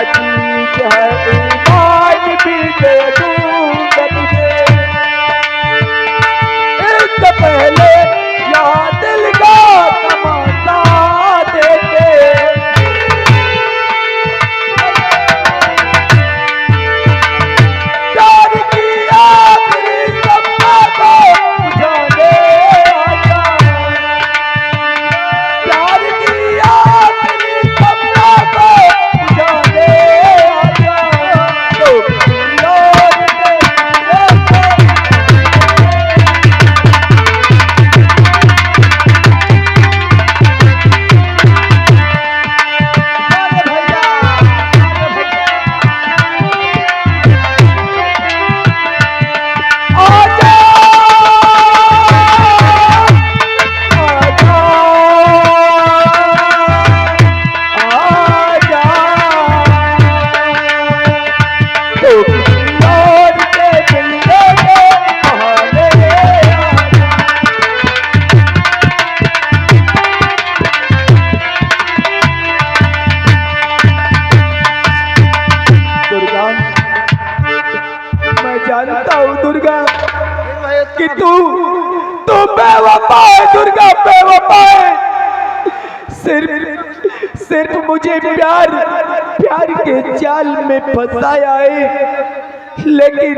चीज है ईमान भी दे दूंगा तुझे। इससे पहले यहाँ दिल का तमाशा देखे प्यार की आखिरी सपना को बुझाने आजा। प्यार की आखिरी सपना को बुझाने आजा। तो यार कि तू बेवफा है दुर्गा, बेवफा है। सिर्फ मुझे प्यार के जाल में फंसाया है। लेकिन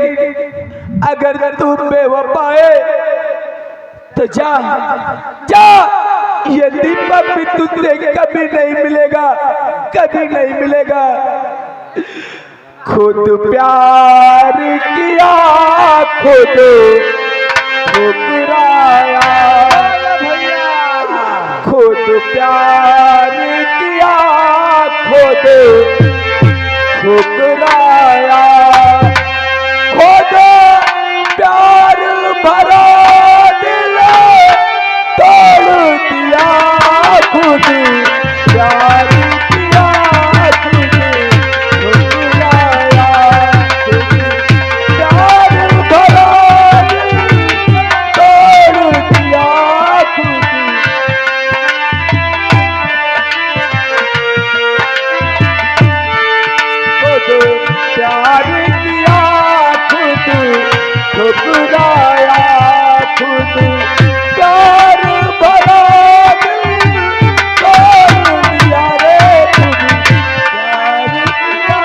अगर तू बेवफा है तो जा ये दीपक भी तुझसे कभी नहीं मिलेगा, कभी नहीं मिलेगा। खुद प्यार किया खुद ठुकराया, खुद प्यार किया खुद ठुकराया। खुद प्यार भरा दिल तोड़ दिया, खुद प्यार किया खुद ठुकराया। प्यार भरा प्यार किया खुद ठुकराया, खुद प्यार भरा दिल तोड़ दिया रे, खुद प्यार किया।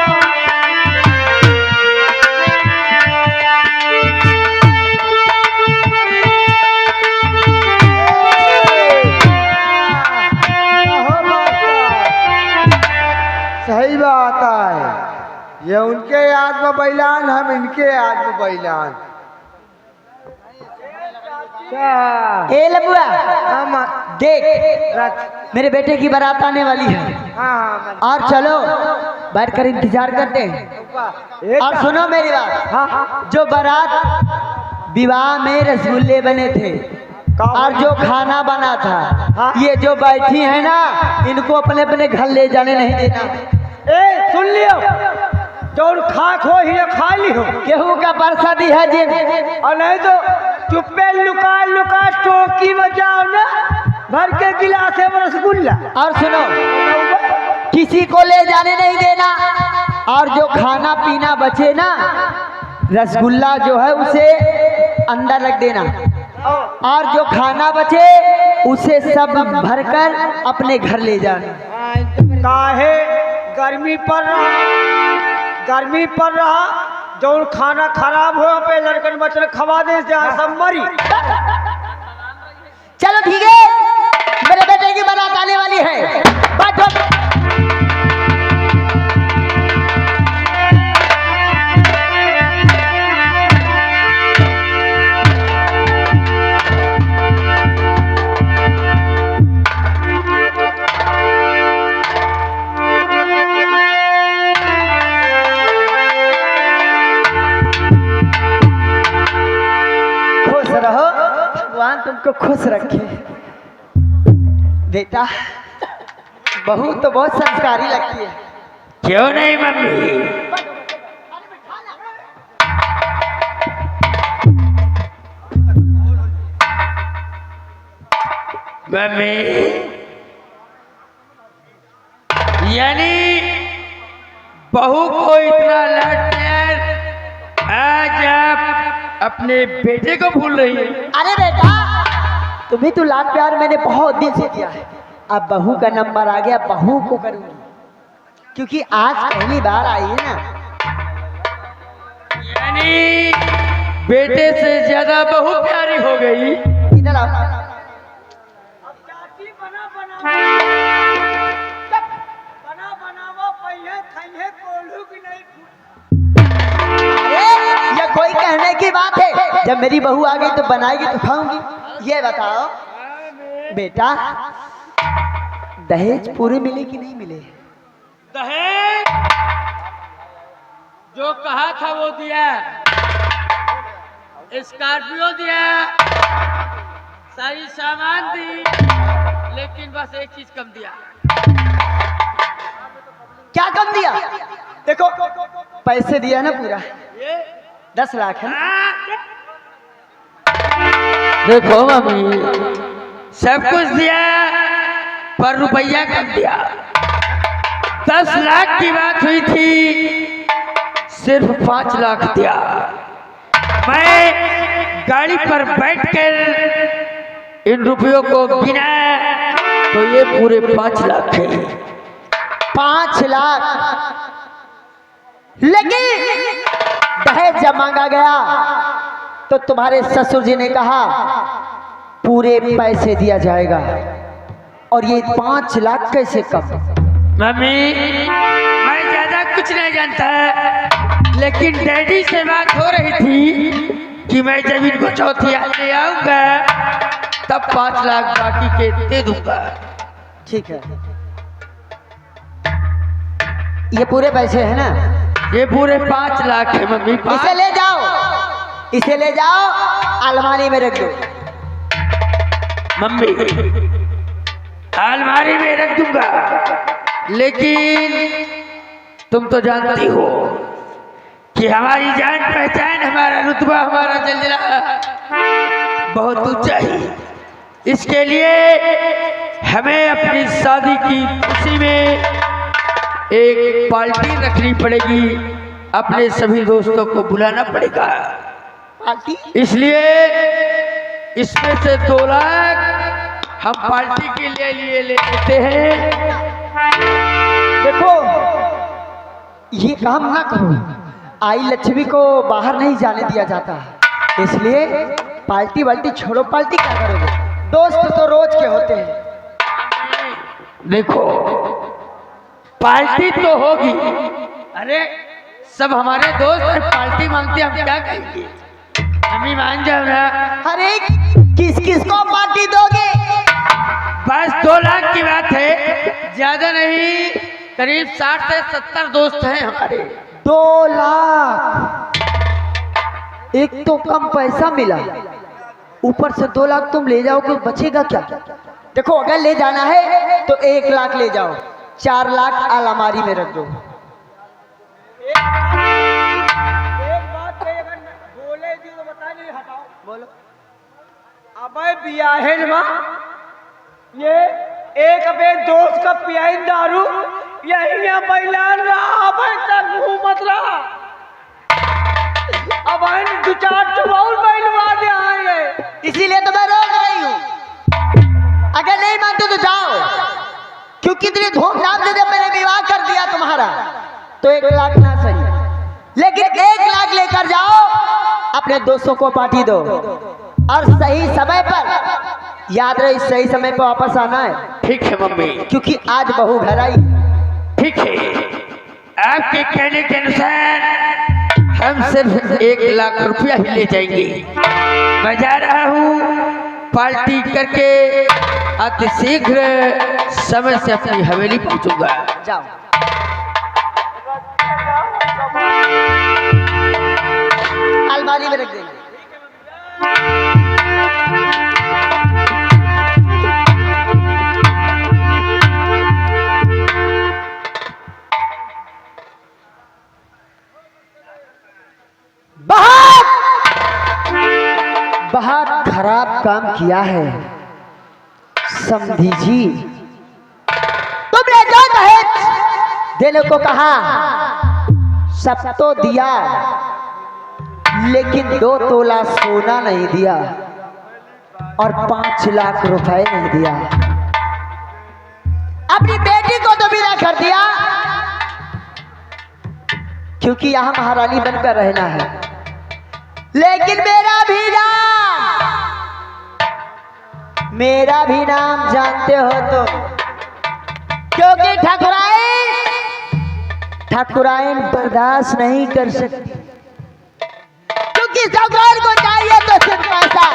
सही बात है, ये उनके याद में बैलान, हम इनके याद में बैलान। ए लबुआ, देख मेरे बेटे की बारात आने वाली है। और चलो बैठकर इंतजार करते हैं। और सुनो मेरी बात, जो बारात विवाह में रसगुल्ले बने थे और जो खाना बना था, ये जो बैठी है ना, इनको अपने अपने घर ले जाने नहीं देना। ए सुन लियो, जो खा खो ही खा लियो, गेहूं का प्रसादी है जी। और नहीं तो चुप्पे लुका लुका टोकी बजाओ ना, भर के गिलास है रसगुल्ला। और सुनो, किसी को ले जाने नहीं देना। और जो खाना पीना बचे ना, रसगुल्ला जो है उसे अंदर रख देना। और जो खाना बचे उसे सब भरकर अपने घर ले जाना। काहे गर्मी पर रहा, जो खाना खराब हो पे लड़कन बचल खवा दे सब मरी। चलो ठीक है, मेरे बेटे की बारात आने वाली है, बैठो। तुमको खुश रखे बेटा। बहू तो बहुत संस्कारी लगती है। क्यों नहीं मम्मी? मम्मी यानी बहू को इतना लाडते आज आप अपने बेटे को भूल रही है। अरे बेटा, तुम्हें तो लाड प्यार मैंने बहुत दिन से किया है। अब बहू का नंबर आ गया, बहू को करूंगी, क्योंकि आज पहली बार आई है ना। यानी बेटे से ज्यादा बहू प्यारी हो गई। इधर आओ। ये कोई कहने की बात है? जब मेरी बहू आ गई तो बनाएगी तो खाऊंगी। ये बताओ बेटा, दहेज पूरे मिले कि नहीं मिले? दहेज जो कहा था वो दिया, स्कॉर्पियो दिया, सारी सामान दी, लेकिन बस एक चीज कम दिया। क्या कम दिया? देखो पैसे दिया ना पूरा, ये 10 लाख है ना? देखो मम्मी, सब कुछ दिया पर रुपया कम दिया। 10 लाख की बात हुई थी, सिर्फ 5 लाख दिया। मैं गाड़ी पर बैठकर इन रुपयों को गिना तो ये पूरे 5 लाख है। 5 लाख। लेकिन दहेज जब मांगा गया तो तुम्हारे ससुर जी ने कहा पूरे पैसे दिया जाएगा, और ये 5 लाख कैसे कम? मम्मी, मैं ज्यादा कुछ नहीं जानता, लेकिन डैडी से बात हो रही थी कि मैं जब इनको चौथिया ले आऊंगा तब 5 लाख बाकी के दे दूंगा। ठीक है, ये पूरे पैसे हैं ना? ये पूरे 5 लाख है मम्मी। इसे ले जाओ, इसे ले जाओ, अलमारी में रख दो। मम्मी, अलमारी में रख दूंगा, लेकिन तुम तो जानती हो कि हमारी जान पहचान, हमारा रुतबा, हमारा जलजला बहुत ऊंचा है। इसके लिए हमें अपनी शादी की खुशी में एक पार्टी रखनी पड़ेगी, अपने सभी दोस्तों को बुलाना पड़ेगा। पार्टी? इसलिए इसमें से 2 लाख हम पार्टी के लिए ले लेते हैं। देखो ये काम ना करो, आई लक्ष्मी को बाहर नहीं जाने दिया जाता, इसलिए पार्टी वाल्टी छोड़ो। पार्टी क्या करोगे? दोस्त तो रोज के होते हैं। देखो पार्टी तो होगी, अरे सब हमारे दोस्त हैं, पार्टी मांगते हम क्या कहेंगे? हमें मान जाओ ना। अरे किस किस को पार्टी दोगे? बस 2 लाख की बात है, ज्यादा नहीं, करीब 60 से 70 दोस्त हैं हमारे। 2 लाख? एक तो कम पैसा मिला, ऊपर से 2 लाख तुम ले जाओगे, बचेगा क्या? देखो अगर ले जाना है तो 1 लाख ले जाओ, 4 लाख अलमारी में रख दो। एक बात बोले जी तो बता नहीं, हटाओ। बोलो। अबे बियाहे माँ, ये एक अबे दोस्त का पियाई दारू यही यहाँ बैलान रहा, अब तक घूमत रहा। अब 2-4 चुबाउल बैलवा दे आए, इसीलिए तो मैं रोक रही हूँ। अगर नहीं मानते तो जाओ, क्योंकि इतनी धूमधाम से जब मैंने विवाह कर दिया तुम्हारा तो 1 लाख ना सही, लेकिन 1 लाख लेकर जाओ, अपने दोस्तों को पार्टी दो, और सही समय पर, याद रहे सही समय पर वापस आना है। ठीक है मम्मी। क्योंकि आज बहू घर आई। ठीक है, आपके कहने के अनुसार हम सिर्फ 1 लाख रुपया ही ले जाएंगे। मैं जा रहा हूँ, पार्टी करके अति शीघ्र समय से अपनी हवेली पहुंचूंगा। जाओ। अलमारी में रख देंगे। बहुत खराब काम किया है समधी जी। तुमने जो दहेज देने को कहा सब तो दिया, लेकिन 2 तोला सोना नहीं दिया और 5 लाख रुपए नहीं दिया। अपनी बेटी को तो विदा कर दिया, क्योंकि यहां महारानी बनकर रहना है। लेकिन मेरा भी नाम जानते हो तो, क्योंकि ठाकुराइन बर्दाश्त नहीं कर सकती, क्योंकि सरकार को चाहिए तो सिर्फ पैसा।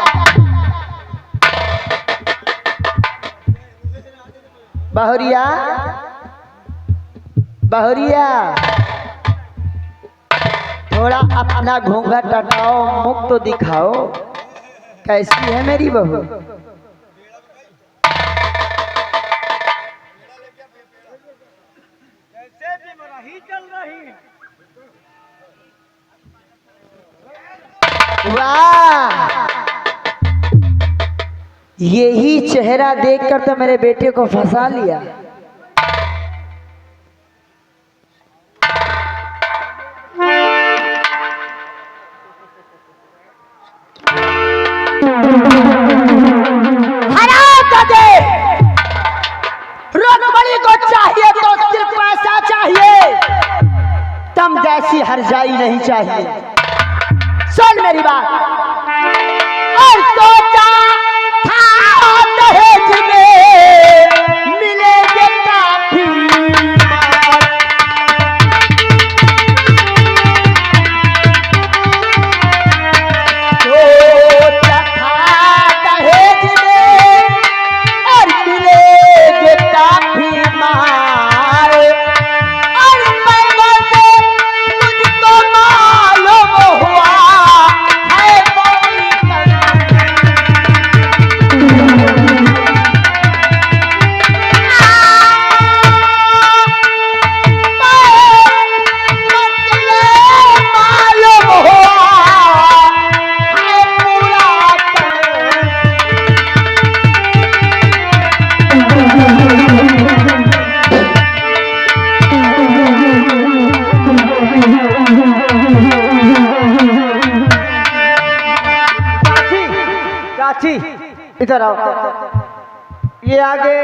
बहुरिया थोड़ा अपना घूंघट हटाओ, मुख तो दिखाओ, कैसी है मेरी बहू? वाह, यही चेहरा देखकर तो मेरे बेटे को फंसा लिया। रुक्मणी को चाहिए तो सिर्फ पैसा चाहिए, तुम जैसी हरजाई नहीं चाहिए। सुन मेरी बात। और सोचा था दहेज में मिलेंगे काफी, सोचा था दहेज में और मिलेंगे काफी मार, और मैं से मुझको मालूम हुआ इधर आओ। ये आगे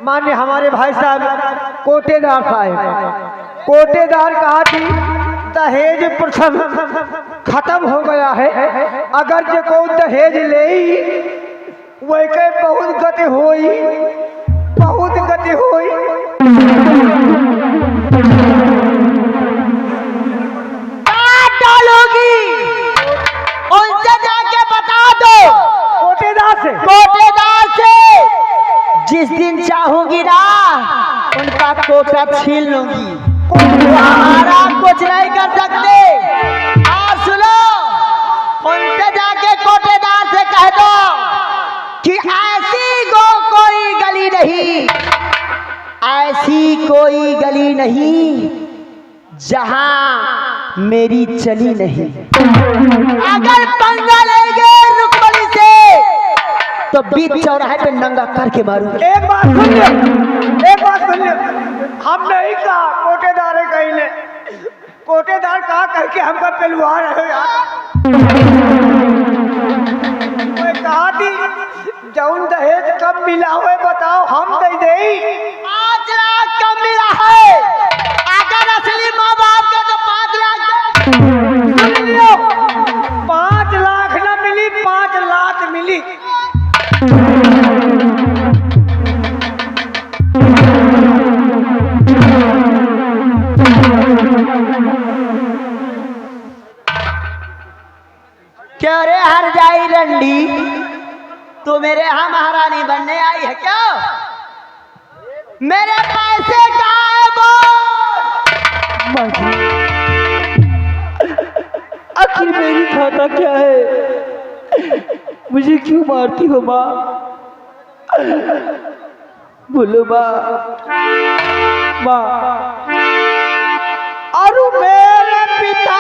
मान्य हमारे भाई साहब कोटेदार साहब, कोटेदार कहा थी दहेज प्रथम खत्म हो गया है, अगर जो को दहेज ले वही के बहुत गति होई, बहुत गति होई। उनसे जाके बता दो, कोटेदार से जिस दिन चाहूंगी ना उनका कोटा छीन लूंगी, आराम कुछ नहीं कर सकते। आप सुनो, उनसे जाके कोटेदार से कह दो कि ऐसी कोई गली नहीं, ऐसी कोई गली नहीं जहां मेरी चली नहीं। अगर पंगा लेंगे रुक्मणी से तो बीच चौराहे पे नंगा करके मारूं। एक बात सुन ले, हम नहीं कहा कोटेदार है, कहीं ने कोटेदार कहा कह के हमका पिलवा रहे यार। मैं कहा थी जौन दहेज कब मिला हुए बताओ, हम दे दे। 5 लाख कब मिला है? अगर असली माँ बाप के तो 5 लाख। सुन लियो, 5 लाख न मिली, 5 लाख मिली। क्या रे हर जाई रंडी, तू मेरे यहाँ महारानी बनने आई है क्या? मेरे पैसे कहाँ है बोल? आखिर मेरी खाता क्या है? मुझे क्यों मारती हो माँ? बोलो माँ। अरु मेरे पिता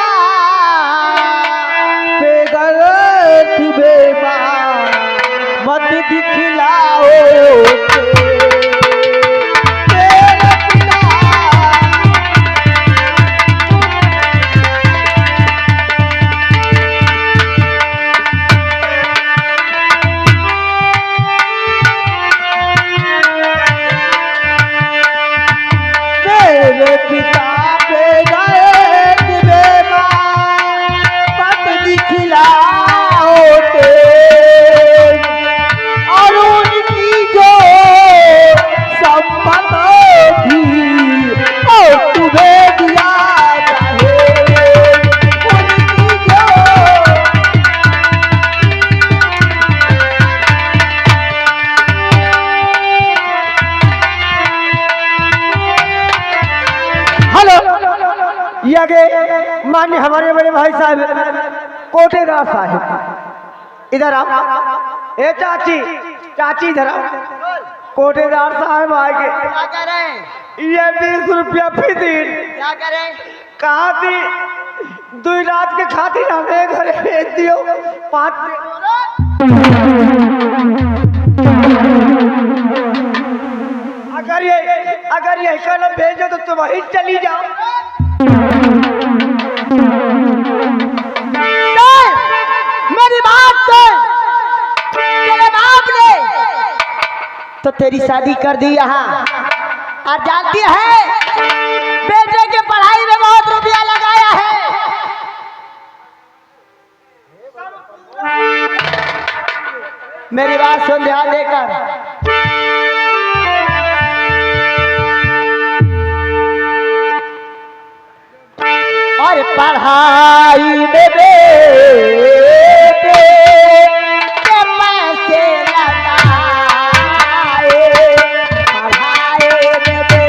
बेगलत बेबा मत दिखलाओ, ये आगे मान्य हमारे बड़े भाई साहब कोटेदार साहब इधर आओ। ए चाची, चाची इधर आओ। कोटेदार साहब आगे क्या कर रहे हैं? ये 20 रुपया फी दिन क्या करें? कहा थी 2 रात के खातिर हमें घर भेज दियो 5 अगर ये कलम भेजो तो तुम वहीं चली जाओ। मेरी बात सुन। तेरे बाप ने तो तेरी शादी कर दी यहाँ, और जानती है बेटे के पढ़ाई में बहुत रुपया लगाया है। मेरी बात सुन ध्यान देकर। और पढ़ाई में बेटे के पैसे लगाए, पढ़ाई में बेटे।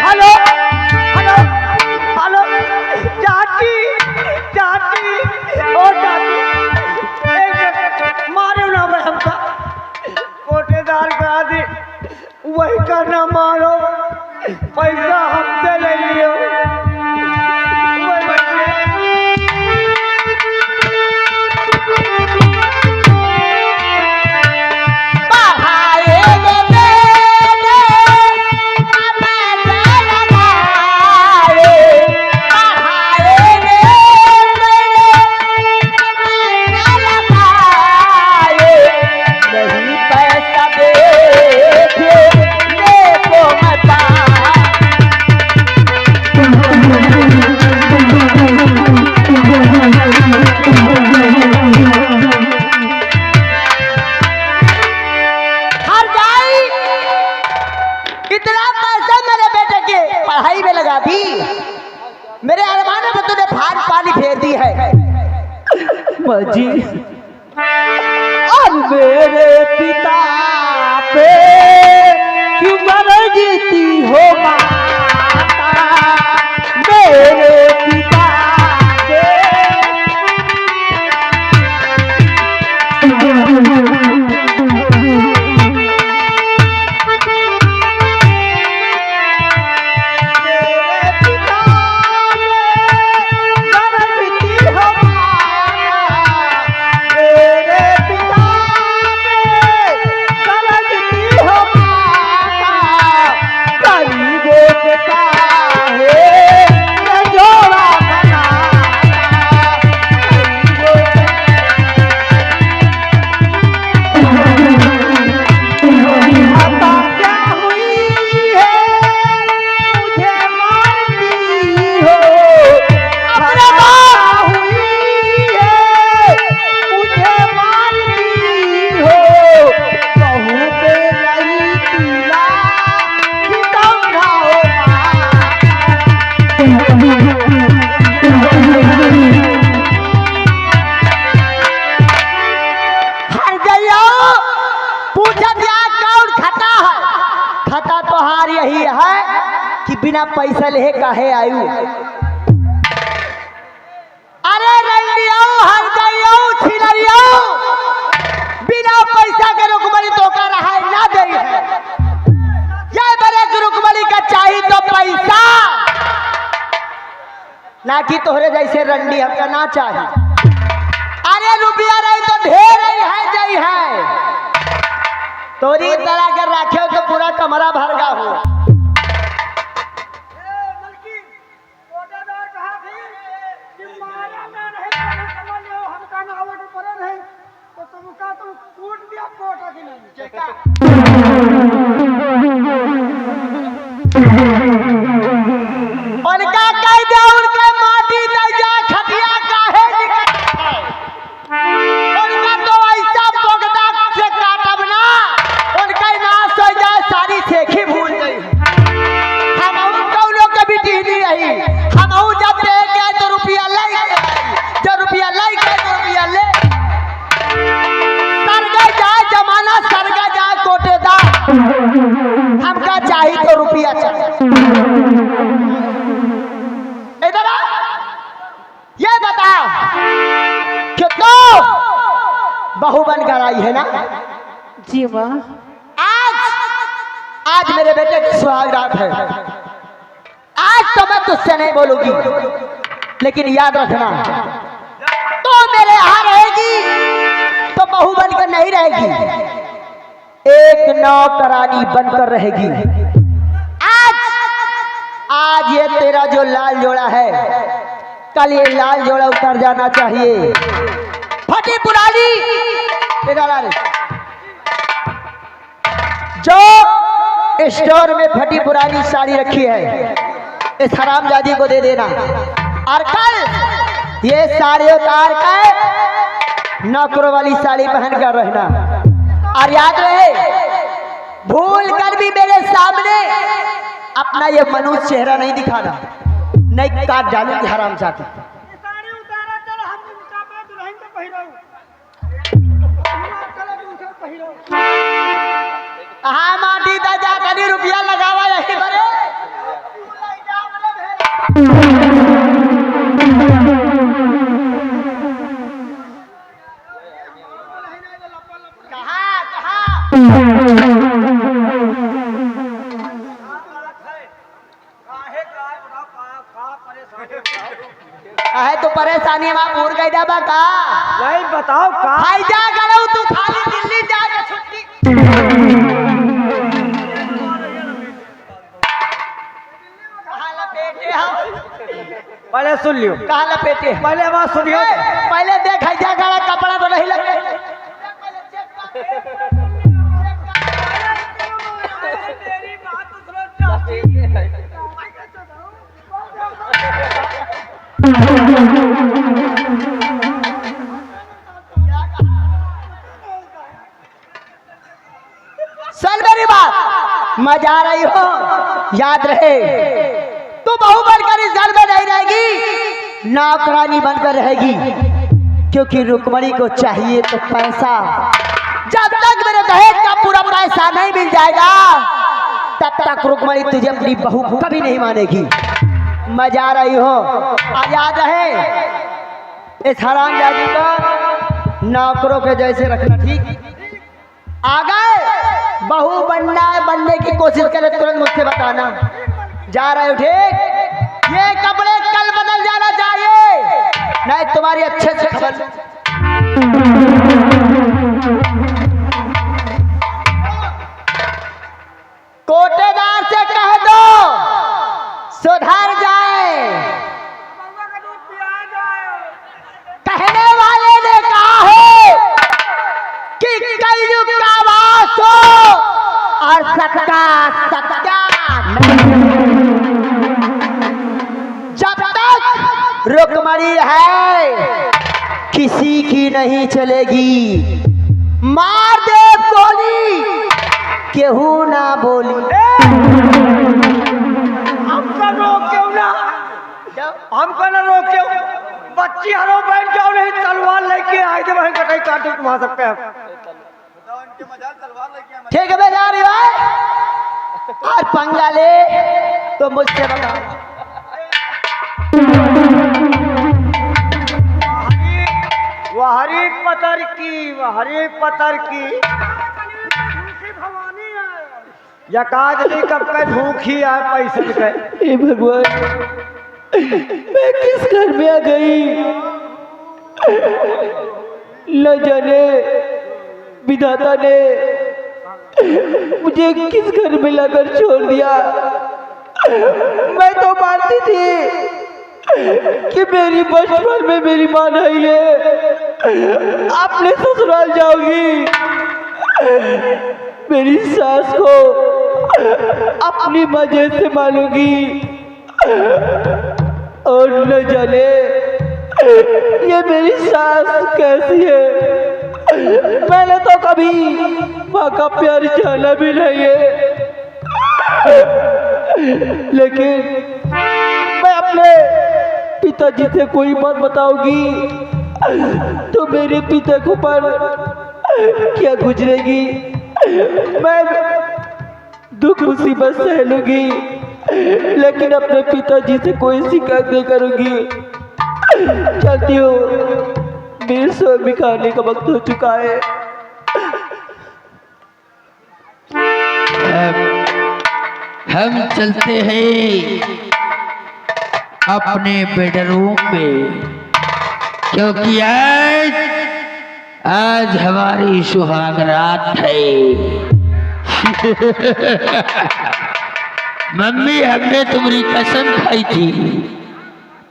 हेलो हेलो हेलो चाची, चाची ओ चाची, मारो ना भाई हमका। कोटेदार का दी वही करना, मारो पैसा हमसे ले लियो। इतना पैसा मेरे बेटे के पढ़ाई में लगा दी, मेरे अरमानों में तूने भार पानी फेर दी है। जी और मेरे पिता पे क्यों मरती हो माता, मेरे पिता पे। यही है कि बिना पैसा ले काहे आयु। अरे रंडियो हर जाइयो छिनरियो, बिना पैसा के रुकमणी तो का रहा ना दे है। ये बड़े रुकमणी का चाहिए तो पैसा, ना कि तोहरे जैसे रंडी हमका ना चाहिए। अरे रुपया नहीं तो ढेर ही है जई है, तोरी तरह कर रखे तो पूरा कमरा भर गा हो। उनका कह दे उनके माटी दे जा खटिया काहे निकल, उनका तो ऐसा बोगदा से काटब ना उनका नाश हो जाए, सारी सेखी भूल गई। हम कौनों के भी टीनी रही, हम जब दे गए तो रुपया ले गए। कि तो बहू बनकर आई है ना? जी माँ। आज मेरे बेटे की सुहाग रात है। आज तो मैं तुझसे नहीं बोलूंगी, लेकिन याद रखना, तो मेरे यहाँ रहेगी तो बहू बनकर नहीं रहेगी, एक नौकरानी बनकर रहेगी। आज ये तेरा जो लाल जोड़ा है, कल ये लाल जोड़ा उतर जाना चाहिए। फटी पुरानी जो स्टोर में फटी पुरानी साड़ी रखी है, इस हरामजादी को दे देना, और कल ये साड़ी उतार कर नौकरों वाली साड़ी पहन कर रहना। और याद रहे, भूल कर भी मेरे सामने अपना ये मनुष्य चेहरा नहीं दिखाना, नहीं काट डालूंगी हरामजादी। हाँ माटी दादा कभी रुपया लगावा यही बरे। है तो परेशानी हम पूर गई दाबा का नहीं बताओ का भाई जा करो तू खाली दिल्ली जा के छुट्टी कहाँ लपेटे हो? पहले सुन लियो, कहाँ लपेटे? पहले बात सुनियो। पहले देख जा करा कपड़ा तो नहीं लगे। सुन मेरी बात, मजा आ रही हो, याद रहे, तू बहू बनकर इस घर में नहीं रहेगी, नौकरानी बनकर रहेगी, क्योंकि रुक्मणी को चाहिए तो पैसा। जब तक मेरे दहेज का पूरा पैसा नहीं मिल जाएगा, तब तक रुक्मणी तुझे अपनी बहू कभी नहीं मानेगी। मजा आ रही हो, आज याद रहे, इस हरामजादी को नौकरों के जैसे रखना, ठीक? आ गए बहू बनने की कोशिश करे तुरंत मुझसे बताना। जा रहे हो, ठीक? ये कपड़े कल बदल जाना चाहिए, नहीं तुम्हारी अच्छे से खबर। कोटेदार से कह दो सुधर जाए। कहने वाले ने कहा है कि कलयुग का वास हो और सत्ता सत्या। जब तक रुक्मणी है किसी की नहीं चलेगी। मार दे गोली, केहू ना बोली। हमको रोक क्यों ना, हमको ना रोक क्यों? बच्ची हरो बैठ जाओ, नहीं तलवार लेके आए थे, वहीं कटाई काटे घुमा सकते हैं। ठीक है जा रही भाई, और पंगा ले तो मुझसे बता। हरी पतर की, हरी पतर की यकाजली कब का भूखी है पैसे के। हे भगवान, मैं किस घर में आ गई? न जाने विधाता ने मुझे किस घर में लाकर छोड़ दिया। मैं तो मानती थी कि मेरी बचपन में मेरी माँ नहीं है, अपने ससुराल जाऊंगी, मेरी सास को अपनी मजे से मानूंगी, और न जाने ये मेरी सास कैसी है। मैंने तो कभी माँ का प्यार जाना भी नहीं है, लेकिन मैं अपने पिताजी से कोई बात बताऊंगी तो मेरे पिता को पर क्या गुजरेगी। मैं दुख मुसीबत सह लूंगी, लेकिन अपने पिताजी से कोई शिकायत नहीं करूंगी। चलती हूँ, मेरे स्वामी का आने का वक्त हो चुका है। हम चलते हैं अपने बेडरूम में, क्योंकि आज हमारी सुहाग रात है। मम्मी, हमने तुम्हारी कसम खाई थी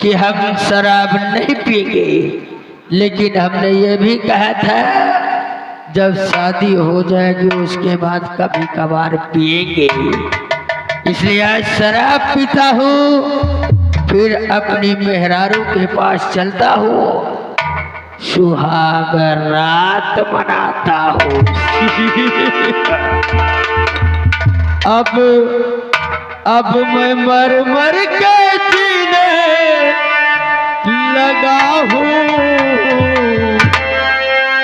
कि हम शराब नहीं पिएंगे, लेकिन हमने ये भी कहा था जब शादी हो जाएगी उसके बाद कभी कभार पिएंगे। इसलिए आज शराब पीता हूँ, फिर अपनी मेहरारू के पास चलता हूँ, सुहाग रात मनाता हूँ। अब मैं मर मर के जीने लगा हूँ,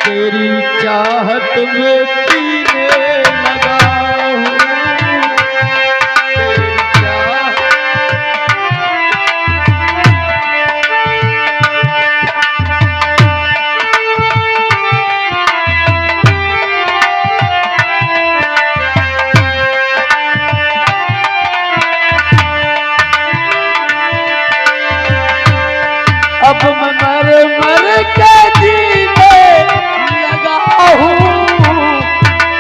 तेरी चाहत में पीने लगा हूँ, तेरी चाहत। अब मैं मर मर के जीने लगा हूँ,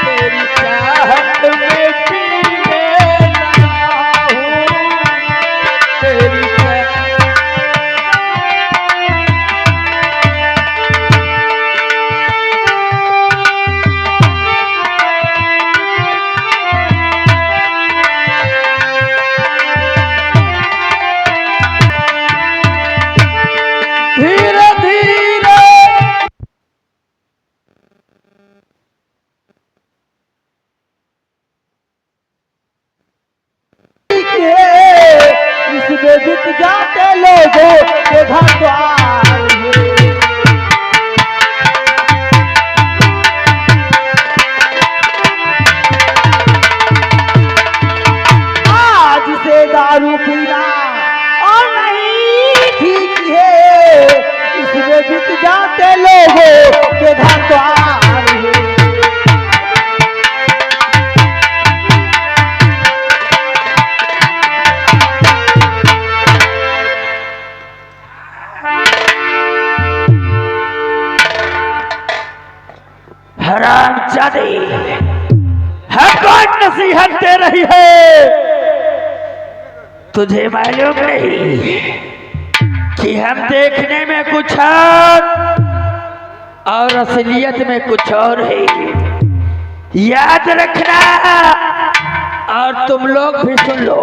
तेरी चाहत में पीने लगा हूँ, तेरी धीरे धीरे इसमें बिक जाते लोगों के घर द्वार हैं। आज से दारू पीना और नहीं ठीक है, इसमें बिक जाते लोगों के घर द्वार हैं। हरामजादी, है कौन नसीहत दे रही है? तुझे मालूम नहीं कि हम देखने में कुछ और असलियत में कुछ और है? याद रखना, और तुम लोग भी सुन लो,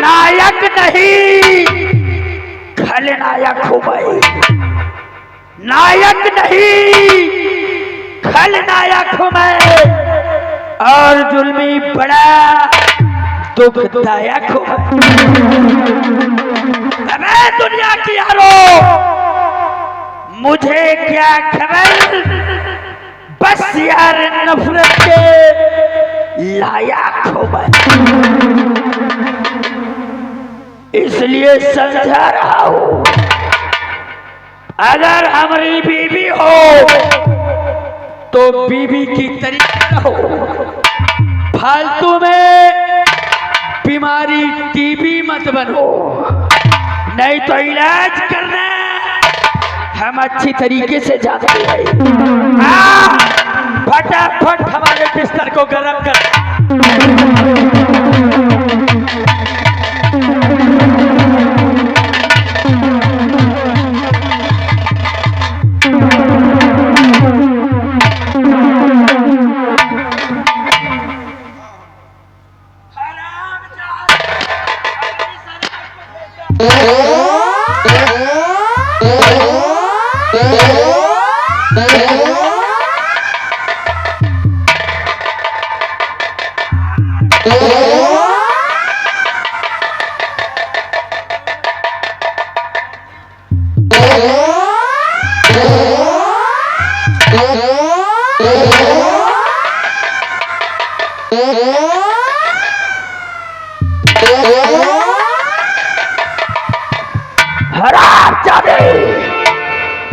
नायक नहीं खलनायक हूं मैं, नायक नहीं खलनायक हूं मैं, और जुल्मी बड़ा दुखदायक हूं। अबे दुनिया की यारो, मुझे क्या खबर, बस यार नफरत के लायक हूं मैं, इसलिए समझा रहा हूं, अगर हमारी बीवी हो तो बीवी की तरीका हो, फालतू में बीमारी टीबी मत बनो, नहीं तो इलाज करना हम अच्छी तरीके से जानते हैं। फटाफट हमारे बिस्तर को गर्म कर।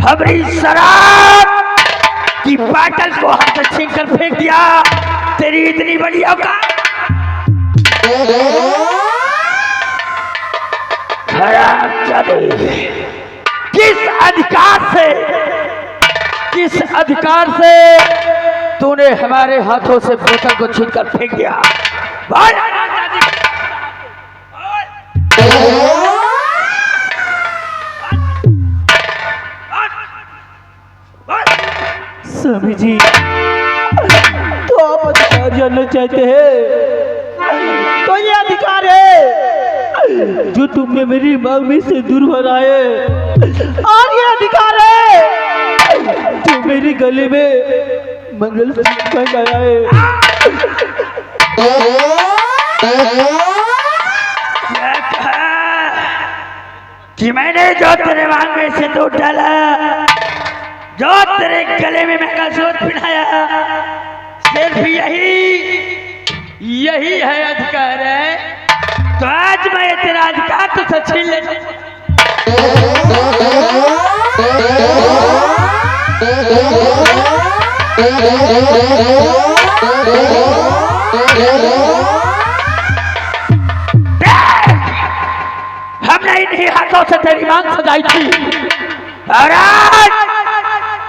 हमारी शराब की बाटल को हाथ से छीन कर फेंक दिया। तेरी इतनी बड़ी औकात। किस अधिकार से तूने हमारे हाथों से बोतल को छीन कर फेंक दिया? बोल। स्वामी जी, तो आप अधिकार जानना चाहते हैं तो ये अधिकार है जो तुमने मेरी मांग में सिंदूर भराए, और ये अधिकार है जो मेरे गले में मंगलसूत्र पहनाया है। क्या कहा कि मैंने जो तेरे मांग में सिंदूर डाला, जो तेरे गले में मंगलसूत्र पहनाया, सिर्फ यही है अधिकार है। तो आज मैं तेरा अधिकार तुझसे छीन ले। हमने इन्हीं हाथों से तेरी मांग सजाई थी, और आज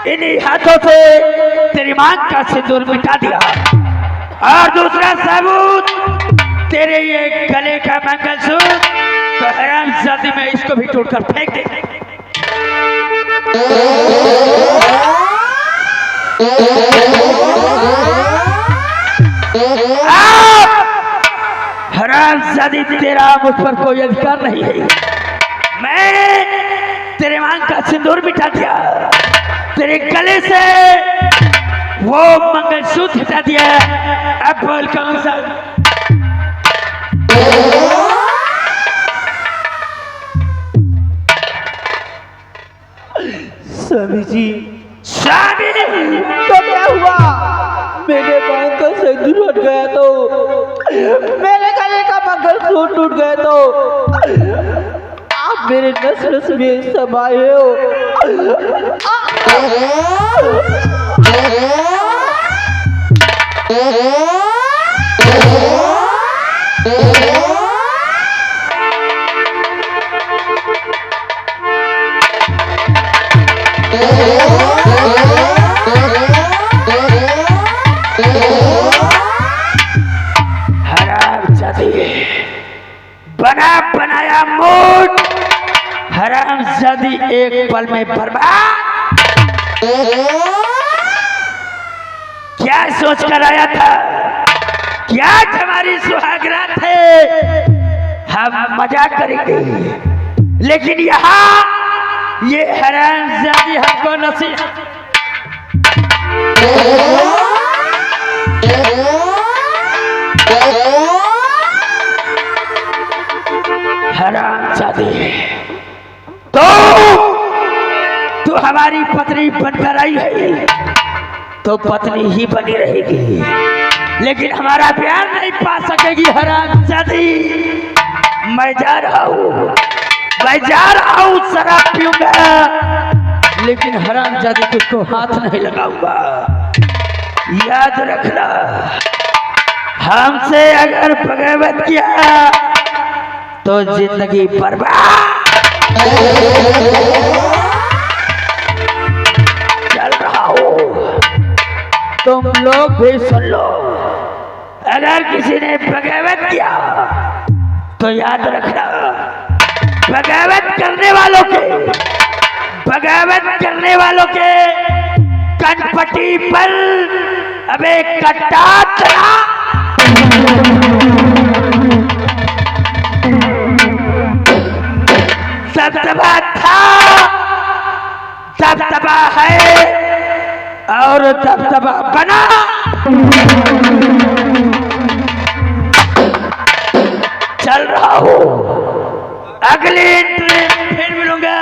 इन्हीं हाथों से तेरी मांग का सिंदूर मिटा दिया। और दूसरा सबूत तेरे ये गले का मंगलसूत्र, तो हरामजादी में इसको भी तोड़कर फेंक दे। हरामजादी, तेरा मुझ पर कोई अधिकार नहीं है। मैं तेरे मांग का सिंदूर मिटा दिया, तेरे गले से वो मंगलसूत्र हटा दिया। अब बोल कौन सा? स्वामी जी, स्वामी, तो क्या हुआ? मेरे मांग का सिंदूर हट गया तो मेरे गले का मंगलसूत्र टूट गया तो आप मेरे नस नस में समाये हो। बना बनाया मूड हरामजादी एक पल में बर्बाद। क्या सोच कर आया था? क्या हमारी सुहागरात है, हम मजाक करेंगे, लेकिन यहाँ ये हरामजादी हमको नसीहत। हरामजादी, तो हमारी पत्नी बनकर आई है तो पत्नी ही बनी रहेगी, लेकिन हमारा प्यार नहीं पा सकेगी। हरामजादी, मैं जा रहा हूँ, शराब पीऊंगा, लेकिन हरामजादी तुझको हाथ नहीं लगाऊंगा। याद रखना, हमसे अगर बगावत किया तो जिंदगी बर्बाद। चल रहा हूँ, तुम लोग भी सुन लो। अगर किसी ने बगावत किया तो याद रखना, बगावत करने वालों के कनपट्टी पर अबे कट्टा चला। दबदबा था, दबदबा है, और दबदबा बना। चल रहा हूँ, अगली ट्रेन फिर मिलूंगा।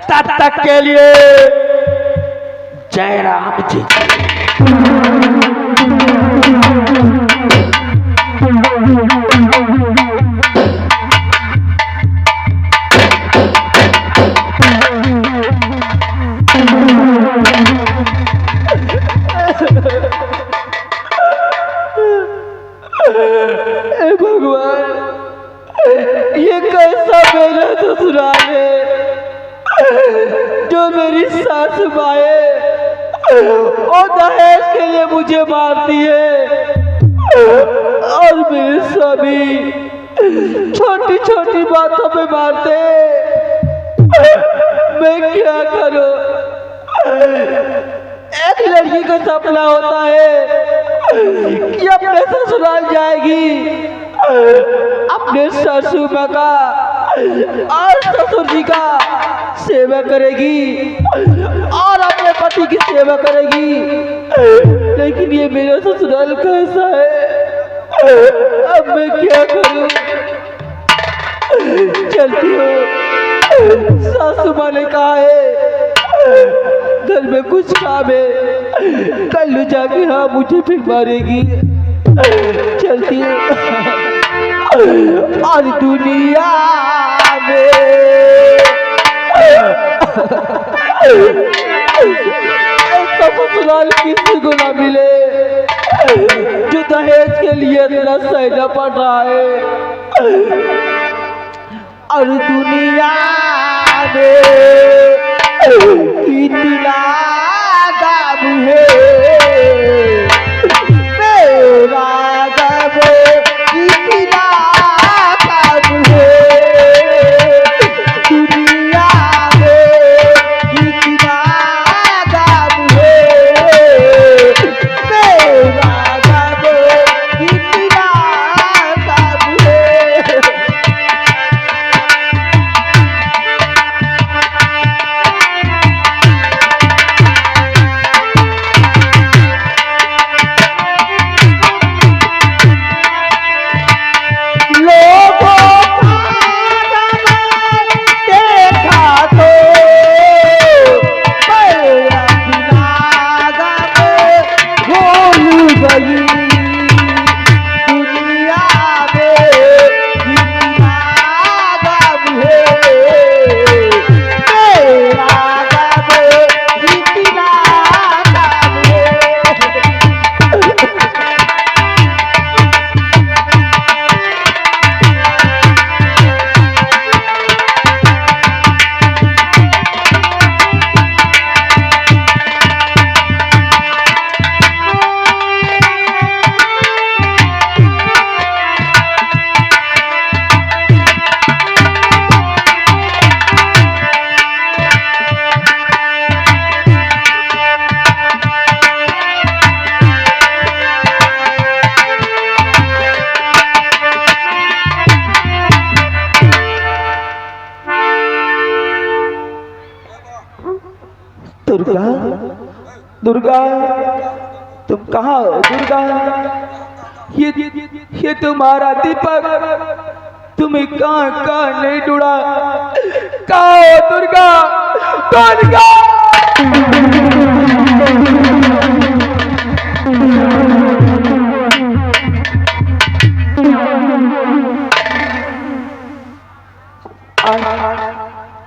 तब तक के लिए जय राम जी। जो मेरी सास माए और दहेज के लिए मुझे मारती है और मेरे स्वामी छोटी छोटी बातों पे मारते हैं। मैं क्या करूं? एक लड़की का सपना होता है कि अपने ससुराल जाएगी, अपने ससुर माँ का और ससुर जी का सेवा करेगी और अपने पति की सेवा करेगी। लेकिन ये मेरा ससुराल कैसा है? अब मैं क्या करूं? चलती हूँ। सासू माँ ने कहा है घर में कुछ काम है, कल जाके हाँ मुझे फिर मारेगी। चलती हूँ। और दुनिया में ऐसा ससुराल किसी को ना मिले जो दहेज के लिए इतना सहना पड़ रहा है। और दुनिया में इतना गम है, मेरा गम इतना गम है। दुनिया में इतना गम है, मेरा गम इतना गम है। दुर्गा, दुर्गा, तुम कहाँ हो? दुर्गा, ये तुम्हारा दीपक तुम्हें कहाँ नहीं ढूंढा? कहाँ हो दुर्गा? दुर्गा,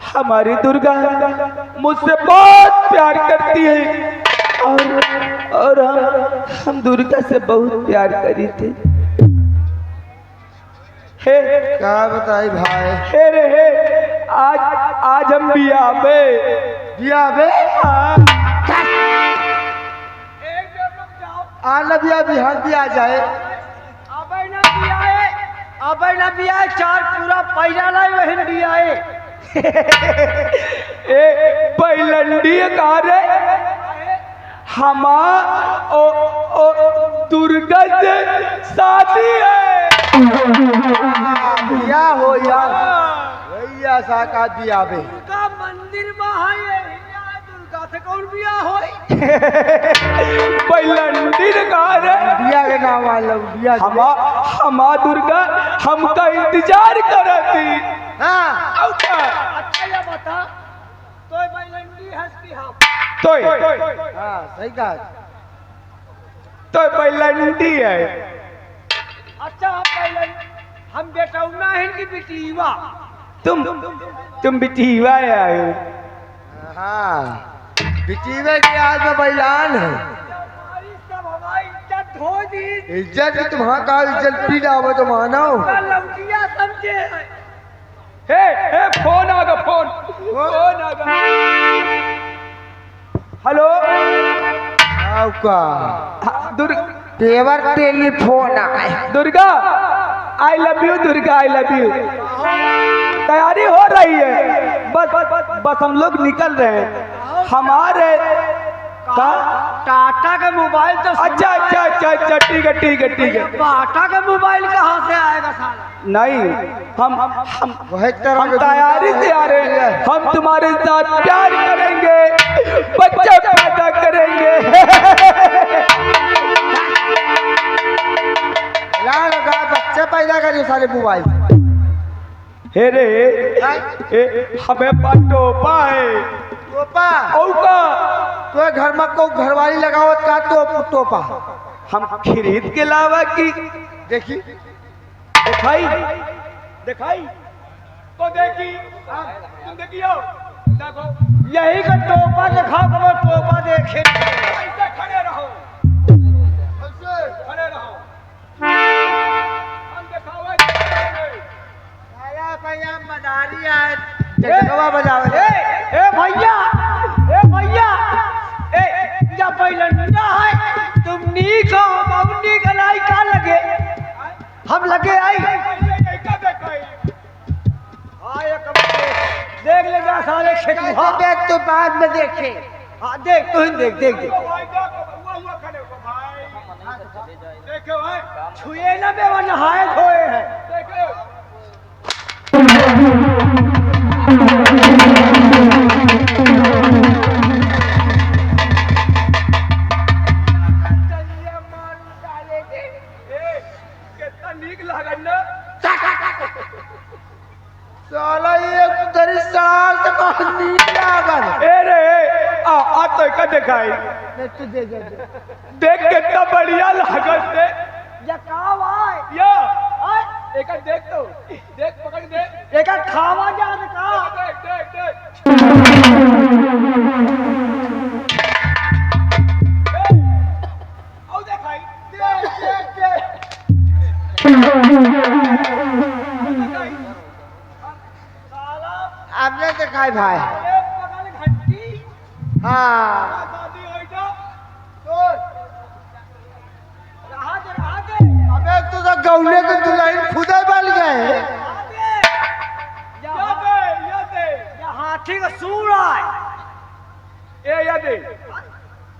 हमारी दुर्गा मुझसे बहुत प्यार करती है और हम दुर्गा से बहुत प्यार करी थे। हे क्या बताई भाई? हे रे हे, आज हम बिया बे आना बिया बिहार भी आ जाए। अब ना बिया चार पूरा पैसा लाई वही बिया ए पैलंडी कहा रे? दुर्गा से शादी है। बिया हो यार, भैया साका बिया बे। दुर्गा मंदिर में है, दुर्गा से कौन बिया हो? पैलंडी कहा रे? बिया के नाम वाला बिया। हमा दुर्गा हमका इंतजार करती। हाँ अच्छा ये बता, तो बैलंडी हंसती हम हाँ सही कहा। तो पैलंडी है। अच्छा हम बेटौना है कि बिटीवा? तुम बिटीवा आए हो। हाँ बिटीवे के आज में बैलान है। हमारी सब हमारी इज्जत धो दी। इज्जत तुम्हारा का इज्जत पी जाओ तो मानो। लौटिया समझे फोन आ गया फोन आ गया। हेलो आपका तेवर टेलीफोन आए। Durga I love you, Durga I love you. तैयारी हो रही है, बस हम लोग निकल रहे हैं। हमारे टाटा का मोबाइल तो अच्छा ठीक है। टाटा का मोबाइल कहाँ से आएगा साला? नहीं हम तैयारी से आ रहे हैं। हम तुम्हारे साथ प्यार करेंगे, बच्चा पैदा करेंगे। लगा बच्चा पैदा करिए सारे मोबाइल। हे रे हमें टोपा है। टोपा औका तो घर में को घरवाली लगावत का तो टोपा हम खरीद के लावा की देखी दिखाई तो देखी तुम देखियो देखो यही का टोपा दिखा करो टोपा देखे ऐसे खड़े रहो हम दिखावा भैया मदारी आए जगवा बजावे भैया या पहले है तुम नीक हो मम्मी गलाई का लगे हम लगे आई देख लेगा सारे खेतुआ देख तो बाद में देखे। हाँ देख तो देख छुए ना बेवा नहाए धोए हैं। साला ये दरिसाल से कहानी लागल। ए रे आ तो का दिखाई तू दे देख कितना बढ़िया लागल से या का भाई या एक देख तो देख पकड़ दे एक खावा जान का देख आओ देखाई आपने दिखाई भाई। हाँ अबे तू तो गौले के दुल्हन खुदा बन गए। हाथी का सूर आए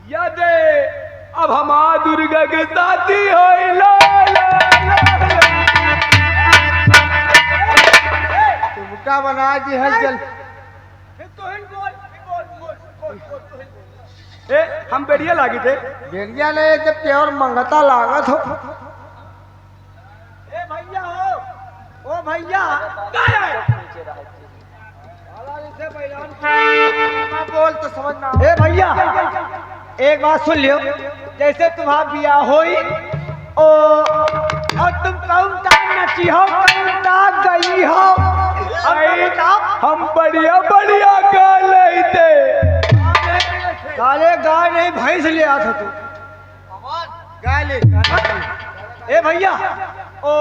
याद अब हमारा दुर्गा के साथी हो बुका बना दी है जल। हम बढ़िया लागे थे भेड़िया ने जब प्योर मंगता लागत हो। भैया हो ओ भैया बोल तो समझ ना। ए भैया एक बात सुन लियो, जैसे तुम्हारा बियाह होई और तुम कौन टाइम नची हो कौन टाइम गई हो हम बढ़िया गा ले थे। काले गाय नहीं भैंस ले आता तू गाय ले। ए भैया ओ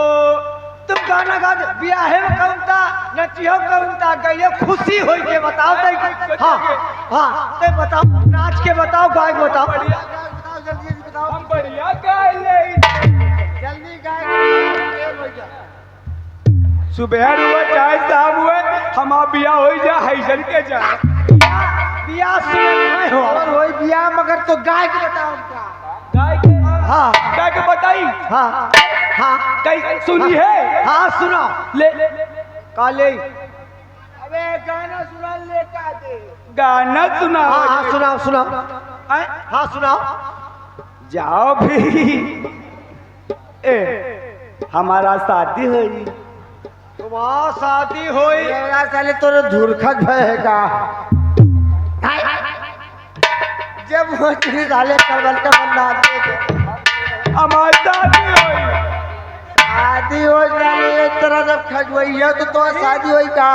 तुम गाना गा बियाहे में कौन ता नचियो कौन ता गई खुशी होई के बताओ ते। हाँ ते बताओ नाच के बताओ गाय बताओ जल्दी बताओ। हम बढ़िया गा ले जल्दी गाय। सुबह हुआ चाहे शाम हुए हम बिया हो जा हैसन के जा बियाह सुने हो और वही बियाह मगर तो गाय के बताओ उनका। गाय के हाँ गाय के बताई हाँ हाँ कई सुनी है। हाँ सुनो ले काले अबे गाना सुना ले का दे गाना सुना। हाँ सुनाओ सुनाओ हाँ सुनाओ। जाओ भी हमारा शादी हुई तुम्हारा शादी होई साले तोरे धुरखत भएगा जब वो चीज डाले करवल का बंदा दे हमारी शादी हुई। शादी हो जाने एक तरह जब खजवैया तो शादी होई का।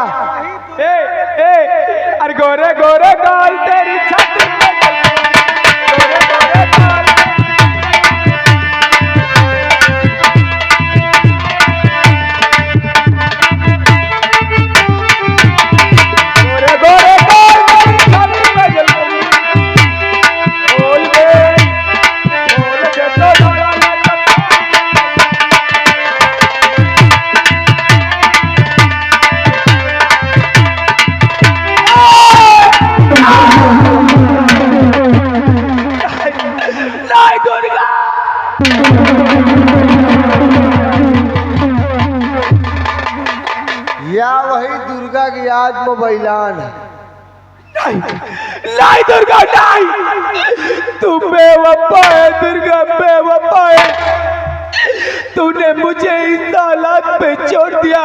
अरे गोरे गोरे गाल तेरी छाती पे गोरे गोरे गाल या वही दुर्गा की याद में बैलान है। नहीं दुर्गा नहीं, तू बेवफा है दुर्गा, बेवफा है। तूने मुझे इस हालात पे छोड़ दिया।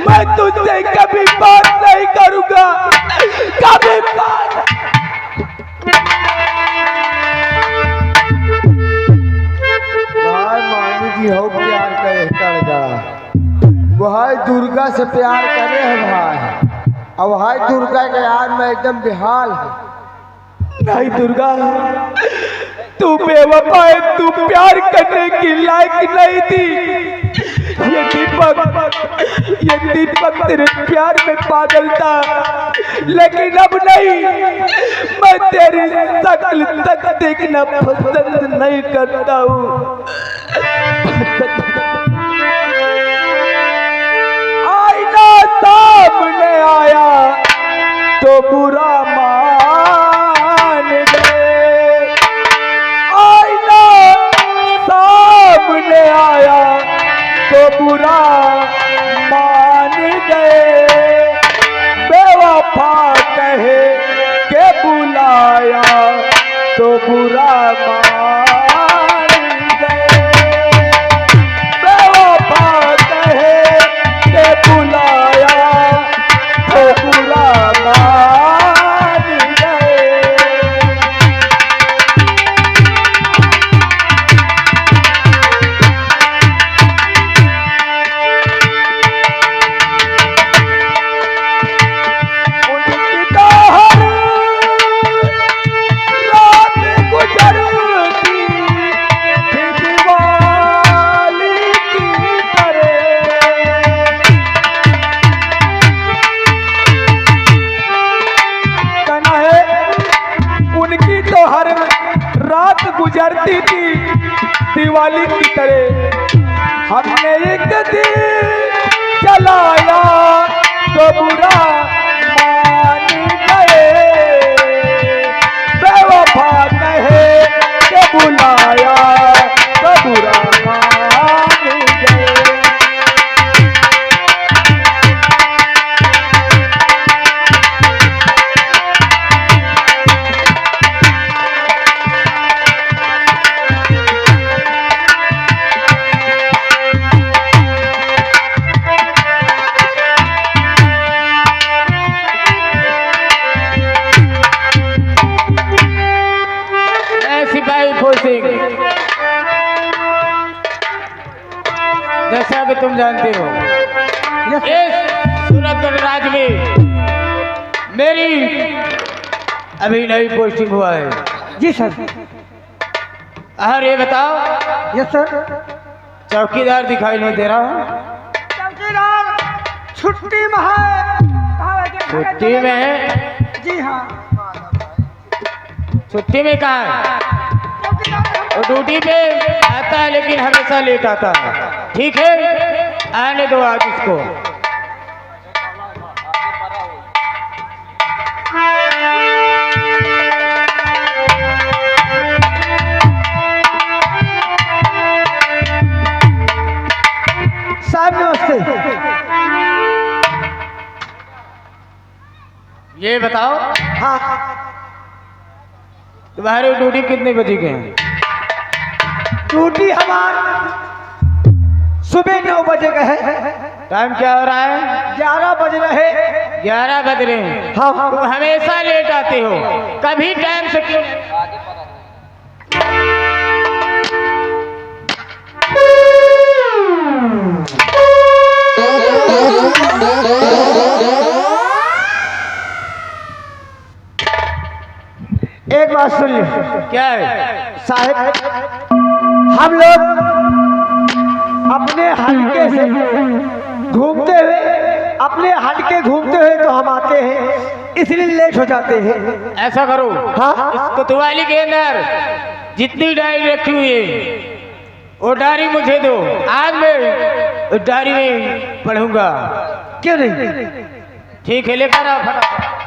मैं तुझसे कभी बात नहीं करूंगा, कभी बात। भाई मामी जी हो प्यार करे करगा, वही दुर्गा से प्यार करे है भाई। अब हाय दुर्गा के याद में एकदम बेहाल है। नहीं दुर्गा, तू बेवफा है, तू प्यार करने की लायक नहीं थी। ये दीपक तेरे प्यार में पागल था, लेकिन अब नहीं। मैं तेरी शक्ल तक देखना पसंद नहीं करता हूँ। आईना सामने आया तो बुरा मान गए, आईना सामने आया तो बुरा मान गए। बेवफा कहे के बुलाया तो बुरा मान गए। बेवफा कहे के बुलाया तो बुरा मान गए। उनकी तो हर रात गुजरती थी दिवाली की तरह। कहना है उनकी तो हर रात गुजरती थी दिवाली की तरह। हमने एक दिन जलाया तो बुरा मान गए। बेवफा कहे के बुलाया तो बुरा मान गए। सिपाही फौज सिंह, जैसा कि तुम जानते हो, इस सूरतगढ़ राज्य में मेरी अभी नई पोस्टिंग हुआ है। जी सर। और ये बताओ, यस सर। चौकीदार दिखाई नहीं दे रहा? चौकीदार छुट्टी में है। छुट्टी में है? जी हाँ। छुट्टी में कहाँ है? वो ड्यूटी पे आता है लेकिन हमेशा लेट आता है। ठीक है, आने दो आज इसको। साहब नमस्ते। ये बताओ, हाँ। तुम्हारी ड्यूटी कितने बजे के हैं? ड्यूटी हमारा सुबह 9 बजे का है। टाइम क्या हो रहा है? 11 बज रहे। 11 बज रहे हैं। हाँ हाँ। तुम हमेशा लेट आते हो, कभी टाइम से क्यों? एक बात सुन लो क्या है? साहब, हम लोग अपने हल्के से घूमते हुए तो हम आते हैं, इसलिए लेट हो जाते हैं। ऐसा करो, हाँ। इस कोतवाली के अंदर जितनी डायरी रखी हुई है वो डायरी मुझे दो। आज मैं उस डायरी में पढ़ूंगा। क्यों नहीं? ठीक है, लेकर आओ फटाफट।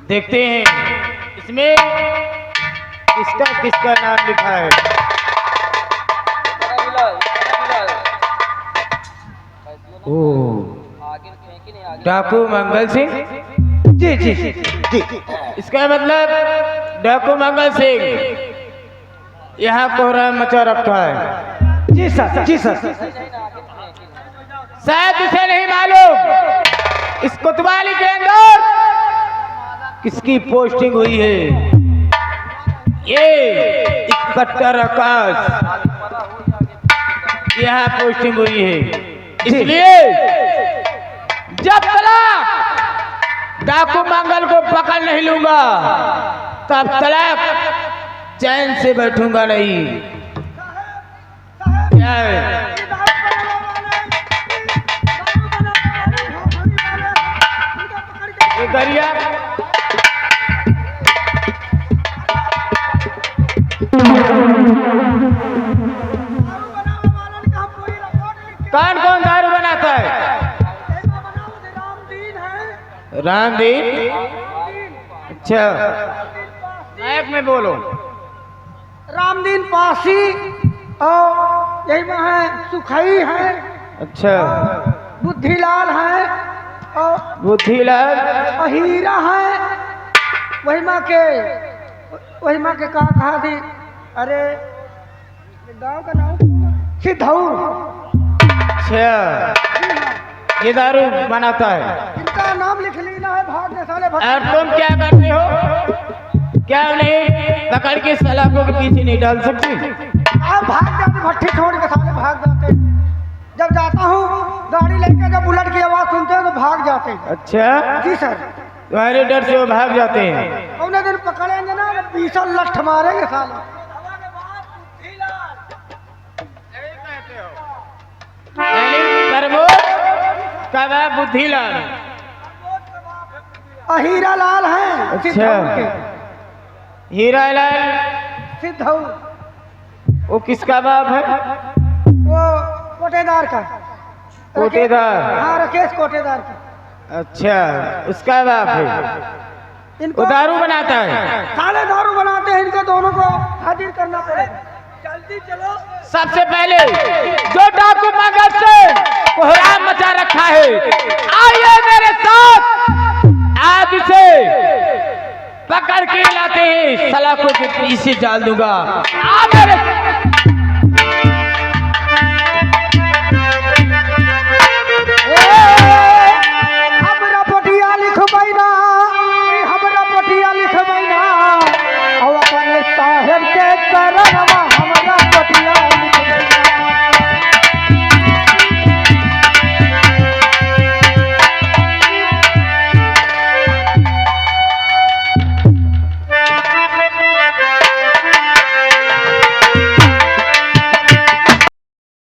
देखते हैं इसमें किसका किसका नाम लिखा है। डाकू मंगल सिंह। जी जी जी। इसका मतलब डाकू मंगल सिंह यहाँ कोहराम मचा रखा है। जी सर, जी सर। शायद उसे नहीं मालूम इस कोतवाली के अंदर किसकी पोस्टिंग हुई है। ये इकट्ठा आकाश यहाँ पोस्टिंग हुई है, इसलिए जब तक डाकू मंगल को पकड़ नहीं लूंगा तब तक चैन से बैठूंगा नहीं। क्या है? ये गरिया कौन कौन दारू बनाता है? रामदीन। अच्छा, नायक में बोलो। रामदीन पासी और यही में है सुखई है, अच्छा, बुद्धिलाल है और बुद्धिलाल। हीरा है। वही माँ के कहा थी। अरे गांव का नाम सिद्धौर। अच्छा, ये दारू बनाता है। इनका नाम लिख लेना है। भाग दे साले भाग। और तुम क्या करते हो? क्या नहीं पकड़ के सलाखों के पीछे नहीं डाल सकती? आप भाग जाते, भट्टी छोड़ के साले भाग जाते। जब जाता हूँ गाड़ी लेके, जब बुलेट की आवाज सुनते हैं तो भाग जाते। अच्छा, जी सर। तुम्हारे डर से वो भाग जाते हैं। उन्हें दिन पकड़ेंगे ना, 20 लठ मारेंगे साले। प्रमोद बुद्धिलाल। हीरा लाल है। अच्छा, हीरा लाल सिद्धौर। वो किसका बाप है? वो कोटेदार का। कोटेदार। हाँ, राकेश कोटेदार का। अच्छा, उसका बाप है। इनको वो दारू बनाता है। साले दारू बनाते हैं। इनको दोनों को हाजिर करना पड़ेगा। जल्दी चलो। सबसे पहले जो डाकू मंगल से कोहराम मचा रखा है, आइए मेरे साथ। आज इसे पकड़ के लाते हैं, सलाखों के पीछे डाल दूंगा। आ मेरे